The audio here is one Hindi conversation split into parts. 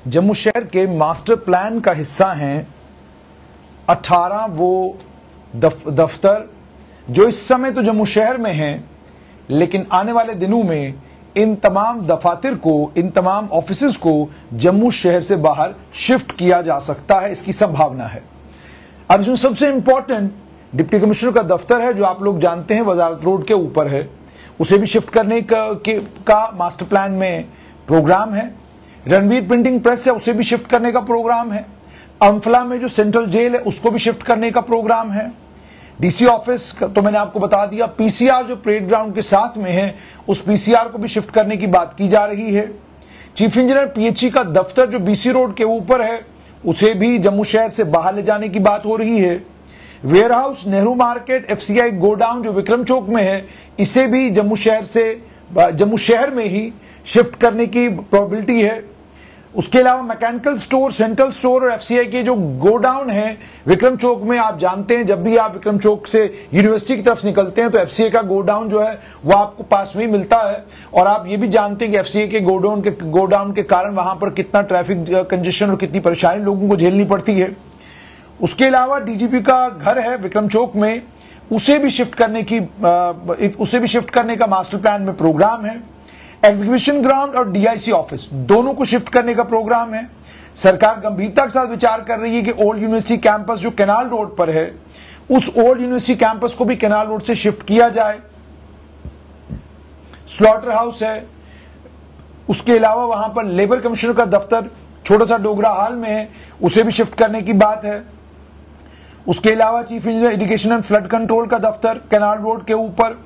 जम्मू शहर के मास्टर प्लान का हिस्सा हैं 18 वो दफ्तर जो इस समय तो जम्मू शहर में हैं, लेकिन आने वाले दिनों में इन तमाम दफातर को, इन तमाम ऑफिसेज को जम्मू शहर से बाहर शिफ्ट किया जा सकता है, इसकी संभावना है। अब इसमें सबसे इंपॉर्टेंट डिप्टी कमिश्नर का दफ्तर है, जो आप लोग जानते हैं वजारत रोड के ऊपर है, उसे भी शिफ्ट करने का मास्टर प्लान में प्रोग्राम है। रणवीर प्रिंटिंग प्रेस है, उसे भी शिफ्ट करने का प्रोग्राम है। अम्फला में जो सेंट्रल जेल है उसको भी शिफ्ट करने का प्रोग्राम है। डीसी ऑफिस तो मैंने आपको बता दिया। पीसीआर जो परेड ग्राउंड के साथ में है, उस पीसीआर को भी शिफ्ट करने की बात की जा रही है। चीफ इंजीनियर पीएचई का दफ्तर जो बीसी रोड के ऊपर है, उसे भी जम्मू शहर से बाहर ले जाने की बात हो रही है। Warehouse Nehru market FCI godown जो विक्रम चौक में है, इसे भी जम्मू शहर में ही शिफ्ट करने की प्रोबेबिलिटी है। उसके अलावा मैकेनिकल स्टोर, सेंट्रल स्टोर और एफसीआई के जो गोडाउन है विक्रम चौक में, आप जानते हैं जब भी आप विक्रम चौक से यूनिवर्सिटी की तरफ निकलते हैं तो एफसीआई का गोडाउन जो है वो आपको पास में ही मिलता है। और आप ये भी जानते हैं कि एफसीआई के गोडाउन के कारण वहां पर कितना ट्रैफिक कंजेशन और कितनी परेशानी लोगों को झेलनी पड़ती है। उसके अलावा डीजीपी का घर है विक्रम चौक में, उसे भी शिफ्ट करने का मास्टर प्लान में प्रोग्राम है। एग्जीबिशन ग्राउंड और डीआईसी ऑफिस दोनों को शिफ्ट करने का प्रोग्राम है। सरकार गंभीरता के साथ विचार कर रही है कि ओल्ड यूनिवर्सिटी कैंपस जो कैनाल रोड पर है, उस ओल्ड यूनिवर्सिटी कैंपस को भी कैनाल रोड से शिफ्ट किया जाए। स्लॉटर हाउस है, उसके अलावा वहां पर लेबर कमिश्नर का दफ्तर छोटा सा डोगरा हाल में है, उसे भी शिफ्ट करने की बात है। उसके अलावा chief engineer irrigation and flood control का दफ्तर कैनाल रोड के ऊपर।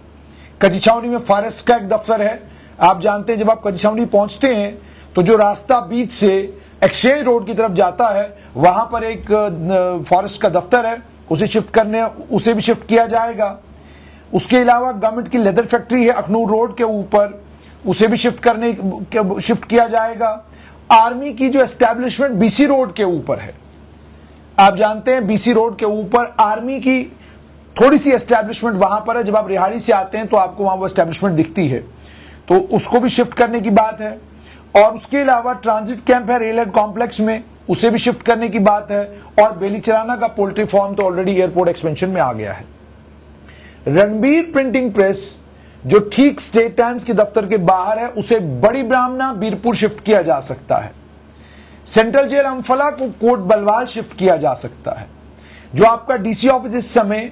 कचिछावनी में फॉरेस्ट का एक दफ्तर है। आप जानते हैं जब आप कचिछावनी पहुंचते हैं तो जो रास्ता बीच से एक्सचेंज रोड की तरफ जाता है, वहां पर एक फॉरेस्ट का दफ्तर है, उसे भी शिफ्ट किया जाएगा। उसके अलावा गवर्नमेंट की लेदर फैक्ट्री है अखनूर रोड के ऊपर, उसे भी शिफ्ट किया जाएगा। आर्मी की जो एस्टेब्लिशमेंट बीसी रोड के ऊपर है, आप जानते हैं बीसी रोड के ऊपर आर्मी की थोड़ी सी एस्टेब्लिशमेंट वहां पर है। जब आप रिहाड़ी से आते हैं तो आपको वहां वो एस्टेब्लिशमेंट दिखती है, तो उसको भी शिफ्ट करने की बात है। और उसके अलावा ट्रांजिट कैंप है रेलवेड कॉम्प्लेक्स में, उसे भी शिफ्ट करने की बात है। और बेलीचराना का पोल्ट्री फार्म तो ऑलरेडी एयरपोर्ट एक्सपेंशन में आ गया है। रणबीर प्रिंटिंग प्रेस जो ठीक स्टेट टाइम्स के दफ्तर के बाहर है, उसे बड़ी ब्राह्मणा बीरपुर शिफ्ट किया जा सकता है। सेंट्रल जेल अम्फला को कोट बलवाल शिफ्ट किया जा सकता है। जो आपका डीसी ऑफिस इस समय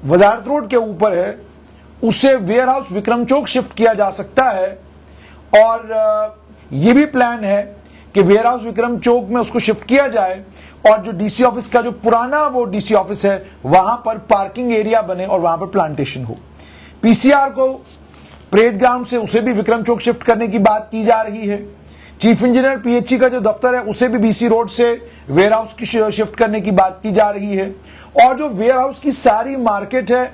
वजारत रोड के ऊपर है, उसे warehouse Vikram Chowk shift किया जा सकता है। और यह भी प्लान है कि वेयर हाउस विक्रम चौक में उसको शिफ्ट किया जाए और जो डीसी ऑफिस का जो पुराना वो डीसी ऑफिस है, वहां पर पार्किंग एरिया बने और वहां पर प्लांटेशन हो। पीसीआर को परेड ग्राउंड से उसे भी विक्रम चौक शिफ्ट करने की बात की जा रही है। चीफ इंजीनियर पीएचई का जो दफ्तर है, उसे भी बीसी रोड से वेयर हाउस की शिफ्ट करने की बात की जा रही है। और जो वेयर हाउस की सारी मार्केट है,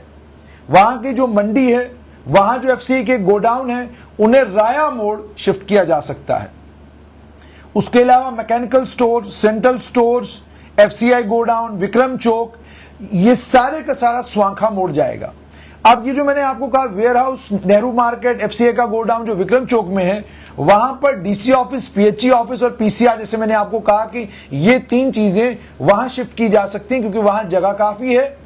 वहां की जो मंडी है, वहां जो एफसीआई के गोडाउन है, उन्हें राया मोड़ शिफ्ट किया जा सकता है। उसके अलावा mechanical store, central stores, FCI godown, Vikram Chowk, ये सारे का सारा स्वांखा मोड़ जाएगा। अब ये जो मैंने आपको कहा warehouse, Nehru market, FCI का गोडाउन जो विक्रम चौक में है, वहां पर डीसी ऑफिस, पीएचई ऑफिस और पीसीआर, जैसे मैंने आपको कहा कि ये तीन चीजें वहां शिफ्ट की जा सकती हैं, क्योंकि वहां जगह काफी है।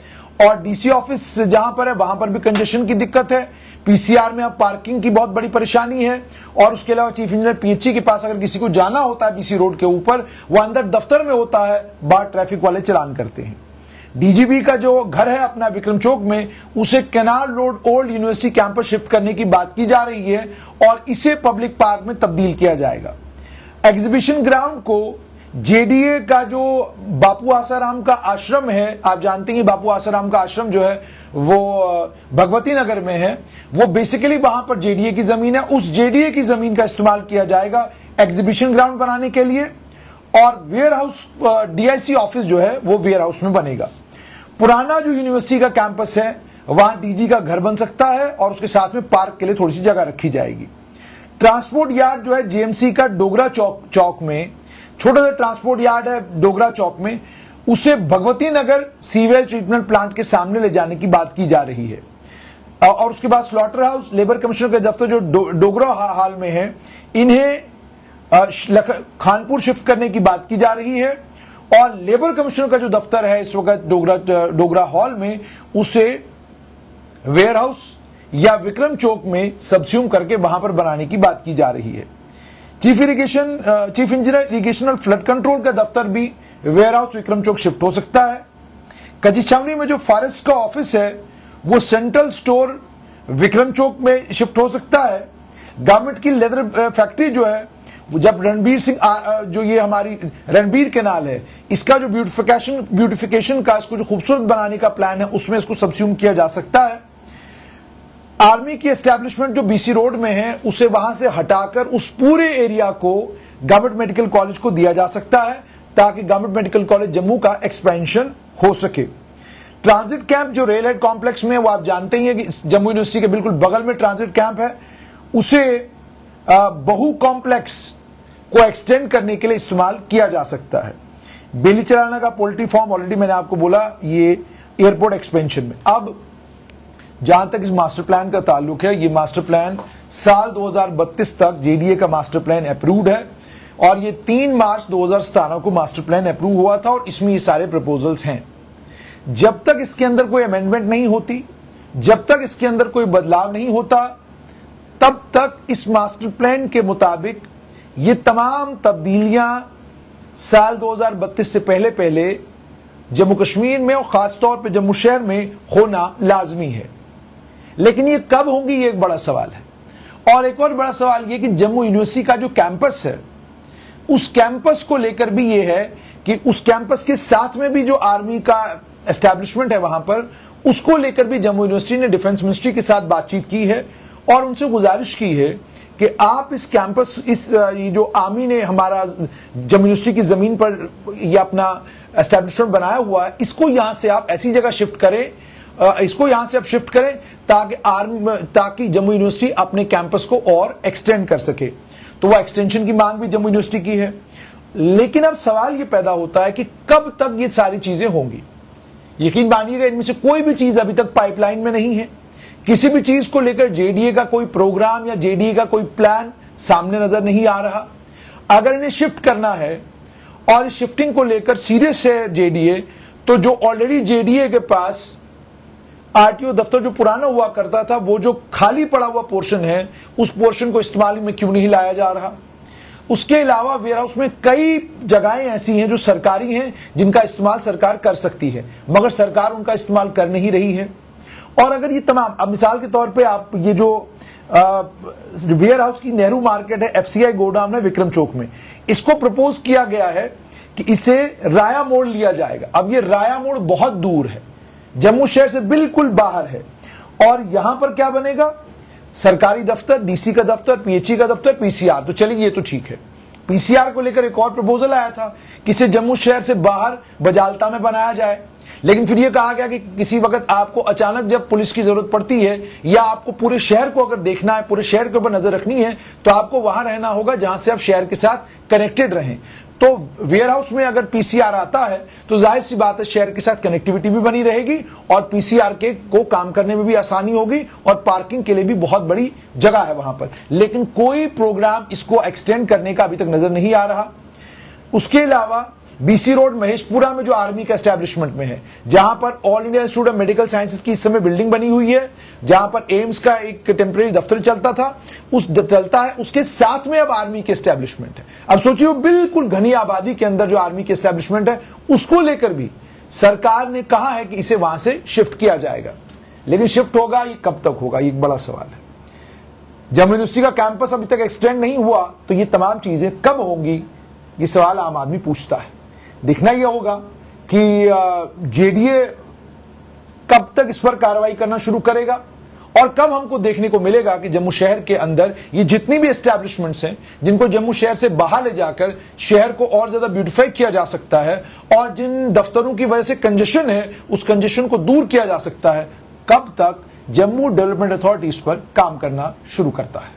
और डीसी ऑफिस जहां पर है वहां पर भी कंजेशन की दिक्कत है। पीसीआर में अब पार्किंग की बहुत बड़ी परेशानी है। और उसके अलावा चीफ इंजीनियर पीएचई के पास अगर किसी को जाना होता है बीसी रोड के ऊपर, वो अंदर दफ्तर में होता है, बाहर ट्रैफिक वाले चालान करते हैं। डीजीपी का जो घर है अपना विक्रम चौक में, उसे canal road old university campus shift करने की बात की जा रही है और इसे पब्लिक पार्क में तब्दील किया जाएगा। एग्जीबिशन ग्राउंड को जेडीए का जो बापू आसाराम का आश्रम है, आप जानते हैं कि बापू आसाराम का आश्रम जो है वो भगवती नगर में है, वो बेसिकली वहां पर जेडीए की जमीन है। उस जेडीए की जमीन का इस्तेमाल किया जाएगा एग्जीबिशन ग्राउंड बनाने के लिए। और वेयर हाउस, डीआईसी ऑफिस जो है वो वेयर हाउस में बनेगा। पुराना जो यूनिवर्सिटी का कैंपस है, वहां डीजी का घर बन सकता है और उसके साथ में पार्क के लिए थोड़ी सी जगह रखी जाएगी। ट्रांसपोर्ट यार्ड जो है जेएमसी का डोगरा चौक में, छोटा सा ट्रांसपोर्ट यार्ड है डोगरा चौक में, उसे Bhagwati Nagar sewage treatment plant के सामने ले जाने की बात की जा रही है। और उसके बाद स्लॉटर हाउस, लेबर कमिश्नर के दफ्तर जो डोगरा हाल में है, इन्हें खानपुर शिफ्ट करने की बात की जा रही है और लेबर कमिश्नर का जो दफ्तर है इस वक्त डोगरा हॉल में, उसे वेयर हाउस या विक्रम चौक में सबस्यूम करके वहां पर बनाने की बात की जा रही है। चीफ इंजीनियर इरिगेशन और फ्लड कंट्रोल का दफ्तर भी warehouse Vikram Chowk shift हो सकता है। कच्ची छावनी में जो फॉरेस्ट का ऑफिस है वो सेंट्रल स्टोर विक्रम चौक में शिफ्ट हो सकता है। गवर्नमेंट की लेदर फैक्ट्री जो है, जब रणबीर सिंह जो ये हमारी रणबीर कैनाल है, इसका जो ब्यूटिफिकेशन का, इसको जो खूबसूरत बनाने का प्लान है, उसमें इसको सबस्यूम किया जा सकता है। आर्मी की एस्टेब्लिशमेंट जो बीसी रोड में है उसे वहां से हटाकर उस पूरे एरिया को गवर्नमेंट मेडिकल कॉलेज को दिया जा सकता है ताकि गवर्नमेंट मेडिकल कॉलेज जम्मू का एक्सपेंशन हो सके। ट्रांजिट कैंप जो रेल हेड कॉम्प्लेक्स में, वो आप जानते ही हैं कि जम्मू यूनिवर्सिटी के बिल्कुल बगल में ट्रांजिट कैंप है, उसे बहु कॉम्प्लेक्स को एक्सटेंड करने के लिए इस्तेमाल किया जा सकता है। बेली चराना का पोल्ट्री फार्म ऑलरेडी मैंने आपको बोला, ये एयरपोर्ट एक्सपेंशन में। अब जहां तक इस मास्टर प्लान का ताल्लुक है, ये मास्टर प्लान साल 2032 तक जेडीए का मास्टर प्लान अप्रूव्ड है और ये 3 मार्च 2017 को मास्टर प्लान अप्रूव हुआ था और इसमें ये सारे प्रपोजल्स हैं। जब तक इसके अंदर कोई अमेंडमेंट नहीं होती, जब तक इसके अंदर कोई बदलाव नहीं होता, तब तक इस मास्टर प्लान के मुताबिक ये तमाम तब्दीलियां साल 2032 से पहले पहले जम्मू कश्मीर में और खासतौर पर जम्मू शहर में होना लाजमी है। लेकिन ये कब होंगी, ये एक बड़ा सवाल है। और एक और बड़ा सवाल ये कि जम्मू यूनिवर्सिटी का जो कैंपस है, उस कैंपस को लेकर भी ये है कि उस कैंपस के साथ में भी जो आर्मी का एस्टैब्लिशमेंट है वहां पर, उसको लेकर भी जम्मू यूनिवर्सिटी ने डिफेंस मिनिस्ट्री के साथ बातचीत की है और उनसे गुजारिश की है कि आप इस कैंपस, ये जो आर्मी ने हमारा जम्मू यूनिवर्सिटी की जमीन पर यह अपना एस्टैब्लिशमेंट बनाया हुआ है, इसको यहां से आप ऐसी जगह शिफ्ट करें, इसको यहां से आप शिफ्ट करें ताकि जम्मू यूनिवर्सिटी अपने कैंपस को और एक्सटेंड कर सके। तो वह एक्सटेंशन की मांग भी जम्मू यूनिवर्सिटी की है। लेकिन अब सवाल यह पैदा होता है कि कब तक ये सारी चीजें होंगी। यकीन मानिएगा, इनमें से कोई भी चीज अभी तक पाइपलाइन में नहीं है। किसी भी चीज को लेकर जेडीए का कोई प्रोग्राम या जेडीए का कोई प्लान सामने नजर नहीं आ रहा। अगर इन्हें शिफ्ट करना है और इस शिफ्टिंग को लेकर सीरियस है जेडीए, तो जो ऑलरेडी जेडीए के पास आरटीओ दफ्तर जो पुराना हुआ करता था, वो जो खाली पड़ा हुआ पोर्शन है, उस पोर्शन को इस्तेमाल में क्यों नहीं लाया जा रहा। उसके अलावा वेयर हाउस में कई जगहें ऐसी हैं जो सरकारी हैं, जिनका इस्तेमाल सरकार कर सकती है, मगर सरकार उनका इस्तेमाल कर नहीं रही है। और अगर ये तमाम, अब मिसाल के तौर पे आप ये जो वेयर हाउस की नेहरू मार्केट है, एफसीआई गोडाउन है विक्रम चौक में, इसको प्रपोज किया गया है कि इसे राया मोड़ लिया जाएगा। अब ये राया मोड़ बहुत दूर है, जम्मू शहर से बिल्कुल बाहर है, और यहां पर क्या बनेगा, सरकारी दफ्तर, डीसी का दफ्तर, पीएचई का दफ्तर, पीसीआर। तो चलिए ये तो ठीक है। पीसीआर को लेकर एक और प्रपोजल आया था कि इसे जम्मू शहर से बाहर बजालता में बनाया जाए, लेकिन फिर यह कहा गया कि किसी वक्त आपको अचानक जब पुलिस की जरूरत पड़ती है या आपको पूरे शहर को अगर देखना है, पूरे शहर के ऊपर नजर रखनी है, तो आपको वहां रहना होगा जहां से आप शहर के साथ कनेक्टेड रहें। तो वेयर हाउस में अगर पीसीआर आता है तो जाहिर सी बात है शहर के साथ कनेक्टिविटी भी बनी रहेगी और पीसीआर के को काम करने में भी आसानी होगी और पार्किंग के लिए भी बहुत बड़ी जगह है वहां पर। लेकिन कोई प्रोग्राम इसको एक्सटेंड करने का अभी तक नजर नहीं आ रहा। उसके अलावा बीसी रोड महेशपुरा में जो आर्मी का एस्टैब्लिशमेंट में है, जहां पर all India institute of medical sciences की इस समय बिल्डिंग बनी हुई है, जहां पर एम्स का एक टेम्परेरी दफ्तर चलता था, चलता है, उसके साथ में अब आर्मी के एस्टैब्लिशमेंट है। अब सोचिए बिल्कुल घनी आबादी के अंदर जो आर्मी के एस्टैब्लिशमेंट है, उसको लेकर भी सरकार ने कहा है कि इसे वहां से शिफ्ट किया जाएगा। लेकिन शिफ्ट होगा, ये कब तक होगा, ये एक बड़ा सवाल है। जम्मू यूनिवर्सिटी का कैंपस अभी तक एक्सटेंड नहीं हुआ, तो ये तमाम चीजें कब होंगी, ये सवाल आम आदमी पूछता है। देखना यह होगा कि जेडीए कब तक इस पर कार्रवाई करना शुरू करेगा और कब हमको देखने को मिलेगा कि जम्मू शहर के अंदर ये जितनी भी एस्टैब्लिशमेंट्स हैं, जिनको जम्मू शहर से बाहर ले जाकर शहर को और ज्यादा ब्यूटिफाई किया जा सकता है और जिन दफ्तरों की वजह से कंजेशन है, उस कंजेशन को दूर किया जा सकता है, कब तक जम्मू डेवलपमेंट अथॉरिटी इस पर काम करना शुरू करता है।